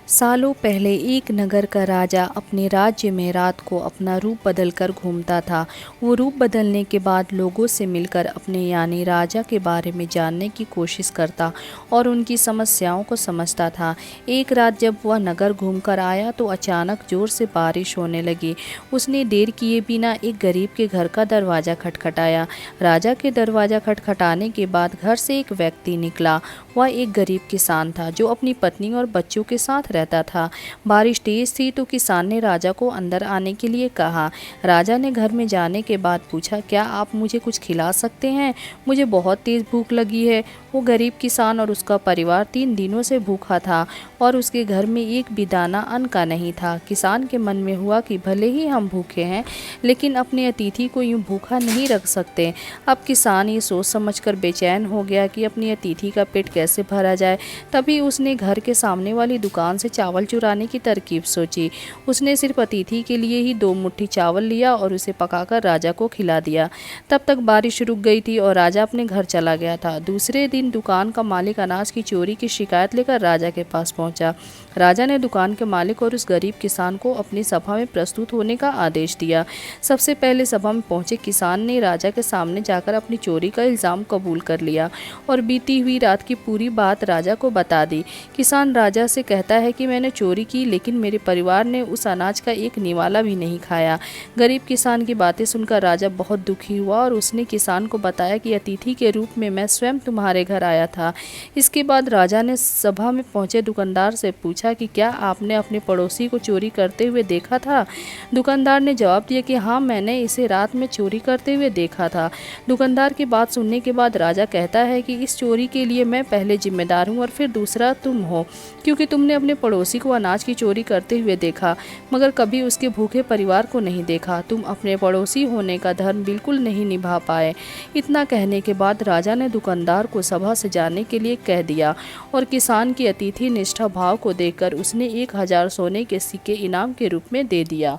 सालों पहले एक नगर का राजा अपने राज्य में रात को अपना रूप बदलकर घूमता था। वो रूप बदलने के बाद लोगों से मिलकर अपने यानी राजा के बारे में जानने की कोशिश करता और उनकी समस्याओं को समझता था। एक रात जब वह नगर घूमकर आया तो अचानक जोर से बारिश होने लगी। उसने देर किए बिना एक गरीब के घर का दरवाज़ा खटखटाया। राजा के दरवाज़ा खटखटाने के बाद घर से एक व्यक्ति निकला। वह एक गरीब किसान था जो अपनी पत्नी और बच्चों के साथ रहता था। बारिश तेज थी तो किसान ने राजा को अंदर आने के लिए कहा। राजा ने घर में जाने के बाद पूछा, क्या आप मुझे कुछ खिला सकते हैं? मुझे बहुत तेज भूख लगी है। वो गरीब किसान और उसका परिवार 3 दिनों से भूखा था और उसके घर में एक भी दाना अन्न का नहीं था। किसान के मन में हुआ कि भले ही हम भूखे हैं लेकिन अपने अतिथि को यूं भूखा नहीं रख सकते। अब किसान ये सोच समझकर बेचैन हो गया कि अपनी अतिथि का पेट कैसे भरा जाए। तभी उसने घर के सामने वाली दुकान से चावल चुराने की तरकीब सोची। उसने सिर्फ अतिथि के लिए ही 2 मुट्ठी चावल लिया और उसे पकाकर राजा को खिला दिया। तब तक बारिश रुक गई थी और राजा अपने घर चला गया था। दूसरे दिन दुकान का मालिक अनाज की चोरी की शिकायत लेकर राजा के पास पहुंचा। राजा ने दुकान के मालिक और उस गरीब किसान को अपनी सभा में प्रस्तुत होने का आदेश दिया। सबसे पहले सभा में पहुंचे किसान ने राजा के सामने जाकर अपनी चोरी का इल्ज़ाम कबूल कर लिया और बीती हुई रात की पूरी बात राजा को बता दी। किसान राजा से कहता है कि मैंने चोरी की लेकिन मेरे परिवार ने उस अनाज का एक निवाला भी नहीं खाया। गरीब किसान की बातें सुनकर राजा बहुत दुखी हुआ और उसने किसान को बताया कि अतिथि के रूप में मैं स्वयं तुम्हारे घर आया था। इसके बाद राजा ने सभा में पहुंचे दुकानदार से पूछा कि क्या आपने अपने पड़ोसी को चोरी करते हुए देखा था? दुकानदार ने जवाब दिया कि हाँ, मैंने इसे रात में चोरी करते हुए देखा था। दुकानदार की बात सुनने के बाद राजा कहता है कि इस चोरी के लिए मैं पहले जिम्मेदार हूँ और फिर दूसरा तुम हो, क्योंकि तुमने अपने पड़ोसी को अनाज की चोरी करते हुए देखा मगर कभी उसके भूखे परिवार को नहीं देखा। तुम अपने पड़ोसी होने का धर्म बिल्कुल नहीं निभा पाए। इतना कहने के बाद राजा ने दुकानदार को सभा से जाने के लिए कह दिया और किसान की अतिथि निष्ठा भाव को देखकर उसने 1000 सोने के सिक्के इनाम के रूप में दे दिया।